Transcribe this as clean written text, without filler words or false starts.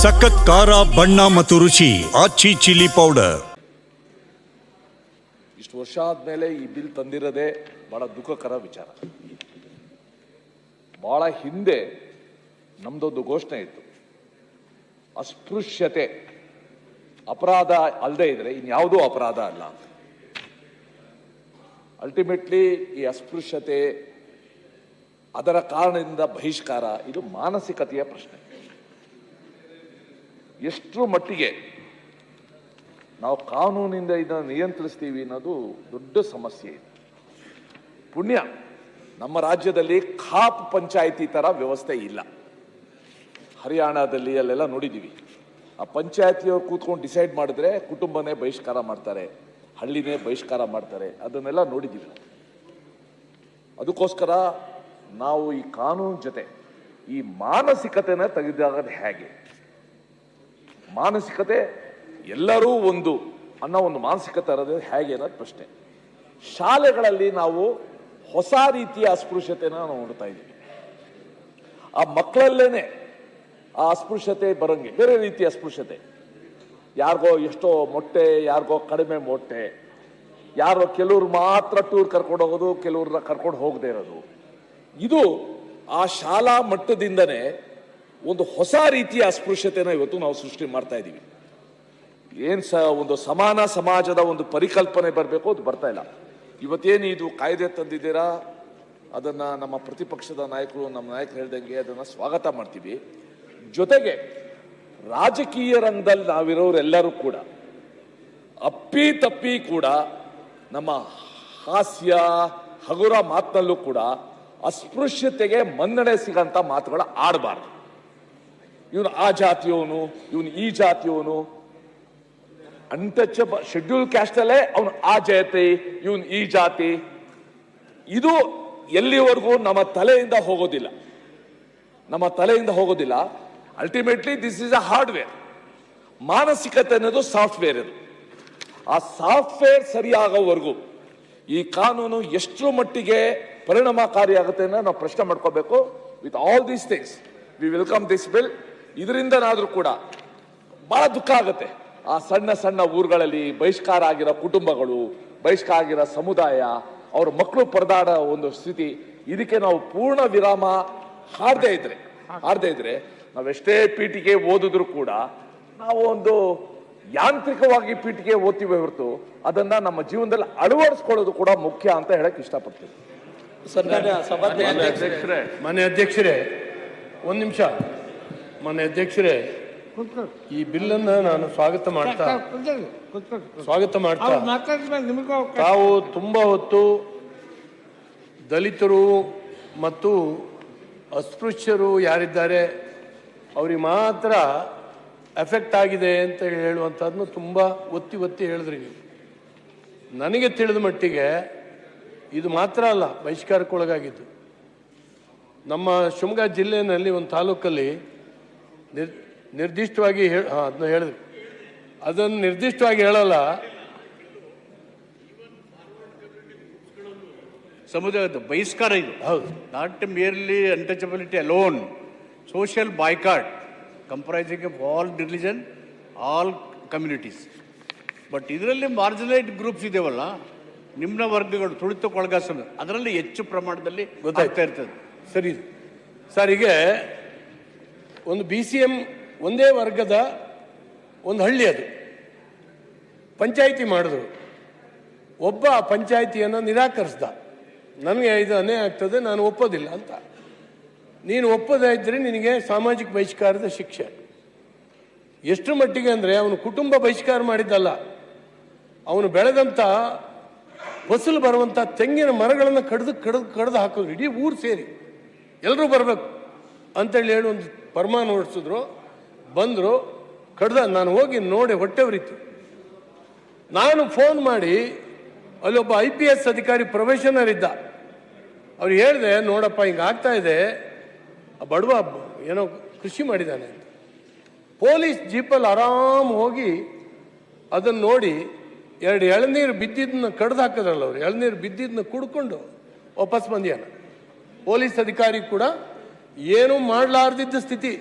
ಸಖತ್ ಖಾರ ಬಣ್ಣ ಮತ್ತು ರುಚಿ ಆಚಿ ಚಿಲ್ಲಿ ಪೌಡರ್. ಇಷ್ಟು ವರ್ಷ ಆದ್ಮೇಲೆ ಈ ಬಿಲ್ ತಂದಿರೋದೇ ಬಹಳ ದುಃಖಕರ ವಿಚಾರ. ಬಹಳ ಹಿಂದೆ ನಮ್ದೊಂದು ಘೋಷಣೆ ಇತ್ತು, ಅಸ್ಪೃಶ್ಯತೆ ಅಪರಾಧ ಅಲ್ಲದೆ ಇದ್ರೆ ಇನ್ಯಾವುದೂ ಅಪರಾಧ ಅಲ್ಲ. ಅಲ್ಟಿಮೇಟ್ಲಿ ಈ ಅಸ್ಪೃಶ್ಯತೆ, ಅದರ ಕಾರಣದಿಂದ ಬಹಿಷ್ಕಾರ, ಇದು ಮಾನಸಿಕತೆಯ ಪ್ರಶ್ನೆ. ಎಷ್ಟರ ಮಟ್ಟಿಗೆ ನಾವು ಕಾನೂನಿಂದ ಇದನ್ನು ನಿಯಂತ್ರಿಸ್ತೀವಿ ಅನ್ನೋದು ದೊಡ್ಡ ಸಮಸ್ಯೆ ಇದೆ. ಪುಣ್ಯ ನಮ್ಮ ರಾಜ್ಯದಲ್ಲಿ ಖಾಪ್ ಪಂಚಾಯಿತಿ ತರ ವ್ಯವಸ್ಥೆ ಇಲ್ಲ. ಹರಿಯಾಣದಲ್ಲಿ ಅಲ್ಲೆಲ್ಲ ನೋಡಿದ್ದೀವಿ, ಆ ಪಂಚಾಯತಿಯವ್ರು ಕೂತ್ಕೊಂಡು ಡಿಸೈಡ್ ಮಾಡಿದ್ರೆ ಕುಟುಂಬನೇ ಬಹಿಷ್ಕಾರ ಮಾಡ್ತಾರೆ, ಹಳ್ಳಿನೇ ಬಹಿಷ್ಕಾರ ಮಾಡ್ತಾರೆ. ಅದನ್ನೆಲ್ಲ ನೋಡಿದ್ದೀವಿ. ಅದಕ್ಕೋಸ್ಕರ ನಾವು ಈ ಕಾನೂನು ಜೊತೆ ಈ ಮಾನಸಿಕತೆನ ತೆಗೆದಾಗದು ಹೇಗೆ, ಮಾನಸಿಕತೆ ಎಲ್ಲರೂ ಒಂದು ಅನ್ನೋ ಒಂದು ಮಾನಸಿಕತೆ ಇರೋದು ಹೇಗೆ ಅನ್ನೋದು ಪ್ರಶ್ನೆ. ಶಾಲೆಗಳಲ್ಲಿ ನಾವು ಹೊಸ ರೀತಿಯ ಅಸ್ಪೃಶ್ಯತೆನ ನಾವು ನೋಡ್ತಾ ಇದ್ದೀವಿ. ಆ ಮಕ್ಕಳಲ್ಲೇನೆ ಆ ಅಸ್ಪೃಶ್ಯತೆ ಬರಂಗೆ, ಬೇರೆ ರೀತಿಯ ಅಸ್ಪೃಶ್ಯತೆ, ಯಾರಿಗೋ ಎಷ್ಟೋ ಮೊಟ್ಟೆ, ಯಾರಿಗೋ ಕಡಿಮೆ ಮೊಟ್ಟೆ, ಯಾರೋ ಕೆಲವ್ರು ಮಾತ್ರ ಟೂರ್ ಕರ್ಕೊಂಡು ಹೋಗೋದು, ಕೆಲವ್ರನ್ನ ಕರ್ಕೊಂಡು ಹೋಗದೆ ಇರೋದು. ಇದು ಆ ಶಾಲಾ ಮಟ್ಟದಿಂದನೇ ಒಂದು ಹೊಸ ರೀತಿಯ ಅಸ್ಪೃಶ್ಯತೆನ ಇವತ್ತು ನಾವು ಸೃಷ್ಟಿ ಮಾಡ್ತಾ ಇದ್ದೀವಿ. ಒಂದು ಸಮಾನ ಸಮಾಜದ ಒಂದು ಪರಿಕಲ್ಪನೆ ಬರಬೇಕು, ಅದು ಬರ್ತಾ ಇಲ್ಲ. ಇವತ್ತೇನು ಇದು ಕಾಯ್ದೆ ತಂದಿದ್ದೀರಾ, ಅದನ್ನ ನಮ್ಮ ಪ್ರತಿಪಕ್ಷದ ನಾಯಕರು, ನಮ್ಮ ನಾಯಕರು ಹೇಳ್ದಂಗೆ ಅದನ್ನ ಸ್ವಾಗತ ಮಾಡ್ತೀವಿ. ಜೊತೆಗೆ ರಾಜಕೀಯ ರಂಗದಲ್ಲಿ ನಾವಿರೋರೆಲ್ಲರೂ ಕೂಡ ಅಪ್ಪಿ ತಪ್ಪಿ ಕೂಡ ನಮ್ಮ ಹಾಸ್ಯ ಹಗುರ ಮಾತಿನಲ್ಲೂ ಕೂಡ ಅಸ್ಪೃಶ್ಯತೆಗೆ ಮನ್ನಣೆ ಸಿಗಂತ ಮಾತುಗಳ ಆಡಬಾರ್ದು. ಇವನು ಆ ಜಾತಿಯವನು, ಇವನು ಈ ಜಾತಿಯವನು, ಅನ್ಟಚಬಲ್ ಶೆಡ್ಯೂಲ್ ಕ್ಯಾಸ್ಟ್ ಅಲ್ಲೇ ಅವನು ಆ ಜಾತಿ, ಇವನು ಈ ಜಾತಿ, ಇದು ಎಲ್ಲಿವರೆಗೂ ನಮ್ಮ ತಲೆಯಿಂದ ಹೋಗೋದಿಲ್ಲ. Ultimately this is a hardware. ಮಾನಸಿಕತೆ ಅನ್ನೋದು ಸಾಫ್ಟ್ವೇರ್. ಇದು ಆ ಸಾಫ್ಟ್ವೇರ್ ಸರಿಯಾಗೋವರೆಗೂ ಈ ಕಾನೂನು ಎಷ್ಟರ ಮಟ್ಟಿಗೆ ಪರಿಣಾಮಕಾರಿಯಾಗುತ್ತೆ ಅನ್ನೋ ನಾವು ಪ್ರಶ್ನೆ ಮಾಡ್ಕೋಬೇಕು. With all these things we welcome this bill. ಇದರಿಂದನಾದ್ರೂ ಕೂಡ ಬಹಳ ದುಃಖ ಆಗುತ್ತೆ. ಆ ಸಣ್ಣ ಸಣ್ಣ ಊರುಗಳಲ್ಲಿ ಬಹಿಷ್ಕಾರ ಆಗಿರೋ ಕುಟುಂಬಗಳು, ಬಹಿಷ್ಕಾರ ಆಗಿರೋ ಸಮುದಾಯ, ಅವ್ರ ಮಕ್ಕಳು ಪರದಾಡೋ ಒಂದು ಸ್ಥಿತಿ, ಇದಕ್ಕೆ ನಾವು ಪೂರ್ಣ ವಿರಾಮ ಹಾಡದೇ ಇದ್ರೆ ನಾವೆಷ್ಟೇ ಪೀಠಿಗೆ ಓದಿದ್ರು ಕೂಡ ನಾವು ಒಂದು ಯಾಂತ್ರಿಕವಾಗಿ ಪೀಠಿಗೆ ಓದ್ತೀವಿ ಹೊರತು ಅದನ್ನ ನಮ್ಮ ಜೀವನದಲ್ಲಿ ಅಳವಡಿಸ್ಕೊಳ್ಳೋದು ಕೂಡ ಮುಖ್ಯ ಅಂತ ಹೇಳಕ್ ಇಷ್ಟಪಡ್ತೀವಿ. ಮಾನ್ಯ ಅಧ್ಯಕ್ಷರೇ, ಒಂದು ನಿಮಿಷ. ಮಾನ್ಯ ಅಧ್ಯಕ್ಷರೇ, ಈ ಬಿಲ್ಲನ್ನು ನಾನು ಸ್ವಾಗತ ಮಾಡ್ತಾ ತಾವು ತುಂಬಾ ಹೊತ್ತು ದಲಿತರು ಮತ್ತು ಅಸ್ಪೃಶ್ಯರು ಯಾರಿದ್ದಾರೆ ಅವ್ರಿಗೆ ಮಾತ್ರ ಎಫೆಕ್ಟ್ ಆಗಿದೆ ಅಂತ ಹೇಳುವಂಥದ್ದನ್ನು ತುಂಬ ಒತ್ತಿ ಹೇಳಿದ್ರಿ ನೀವು. ನನಗೆ ತಿಳಿದ ಮಟ್ಟಿಗೆ ಇದು ಮಾತ್ರ ಅಲ್ಲ ಬಹಿಷ್ಕಾರಕ್ಕೊಳಗಾಗಿದ್ದು. ನಮ್ಮ ಶಿವಮೊಗ್ಗ ಜಿಲ್ಲೆಯಲ್ಲಿ ಒಂದು ತಾಲೂಕಲ್ಲಿ ನಿರ್ದಿಷ್ಟವಾಗಿ ಅದನ್ನ ಹೇಳಿದ್ರಿ, ಅದನ್ನು ನಿರ್ದಿಷ್ಟವಾಗಿ ಹೇಳಲ್ಲ. ಸಮುದಾಯದ ಬಹಿಷ್ಕಾರ ಇದು, ಹೌದು, not merely untouchability alone, social boycott comprising of all religion, all communities. But ಇದರಲ್ಲಿ ಮಾರ್ಜಿನಲೈಸ್ಡ್ ಗ್ರೂಪ್ಸ್ ಇದೆವಲ್ಲ, ನಿಮ್ನ ವರ್ಗಗಳು, ತುಳಿತಕ್ಕೊಳಗಾಸ, ಅದರಲ್ಲಿ ಹೆಚ್ಚು ಪ್ರಮಾಣದಲ್ಲಿ ಗೊತ್ತಾಗ್ತಾ ಇರ್ತದೆ. ಸರಿ ಸರ್, ಈಗ ಒಂದು BCM ಒಂದೇ ವರ್ಗದ ಒಂದು ಹಳ್ಳಿ, ಅದು ಪಂಚಾಯಿತಿ ಮಾಡಿದ್ರು. ಒಬ್ಬ ಪಂಚಾಯಿತಿಯನ್ನು ನಿರಾಕರಿಸ್ದ, ನನಗೆ ಇದು ಅನ್ಯಾಯ ಆಗ್ತದೆ, ನಾನು ಒಪ್ಪೋದಿಲ್ಲ ಅಂತ. ನೀನು ಒಪ್ಪದೇ ಇದ್ದರೆ ನಿನಗೆ ಸಾಮಾಜಿಕ ಬಹಿಷ್ಕಾರದ ಶಿಕ್ಷೆ. ಎಷ್ಟು ಮಟ್ಟಿಗೆ ಅಂದರೆ ಅವನು ಕುಟುಂಬ ಬಹಿಷ್ಕಾರ ಮಾಡಿದ್ದಲ್ಲ, ಅವನು ಬೆಳೆದಂಥ ಫಸಲು ಬರುವಂಥ ತೆಂಗಿನ ಮರಗಳನ್ನು ಕಡ್ದು ಹಾಕಿದ್ರು. ಇಡೀ ಊರು ಸೇರಿ ಎಲ್ಲರೂ ಬರಬೇಕು ಅಂತೇಳಿ ಹೇಳಿ ಒಂದು ಫರ್ಮಾನ ಹೊರಡಿಸಿದ್ರು. ಬಂದರು, ಕಡ್ದ. ನಾನು ಹೋಗಿ ನೋಡಿ ಹೊಟ್ಟೆ ಉರಿತು. ನಾನು ಫೋನ್ ಮಾಡಿ ಅಲ್ಲೊಬ್ಬ IPS ಅಧಿಕಾರಿ ಪ್ರೊಫೆಷನರ್ ಇದ್ದ, ಅವ್ರಿಗೆ ಹೇಳಿದೆ, ನೋಡಪ್ಪ ಹಿಂಗೆ ಆಗ್ತಾ ಇದೆ, ಬಡವ ಏನೋ ಕೃಷಿ ಮಾಡಿದ್ದಾನೆ ಅಂತ. ಪೊಲೀಸ್ ಜೀಪಲ್ಲಿ ಆರಾಮ್ ಹೋಗಿ ಅದನ್ನು ನೋಡಿ 2 ಎಳನೀರು ಬಿದ್ದಿದ್ದನ್ನ ಕಡ್ದು ಹಾಕಿದ್ರಲ್ಲ, ಅವ್ರು ಎಳನೀರು ಬಿದ್ದಿದ್ದನ್ನ ಕುಡ್ಕೊಂಡು ವಾಪಸ್ ಬಂದಿಯಾನ. ಪೊಲೀಸ್ ಅಧಿಕಾರಿ ಕೂಡ ಏನೂ ಮಾಡಲಾರ್ದಿದ್ದ ಸ್ಥಿತಿ.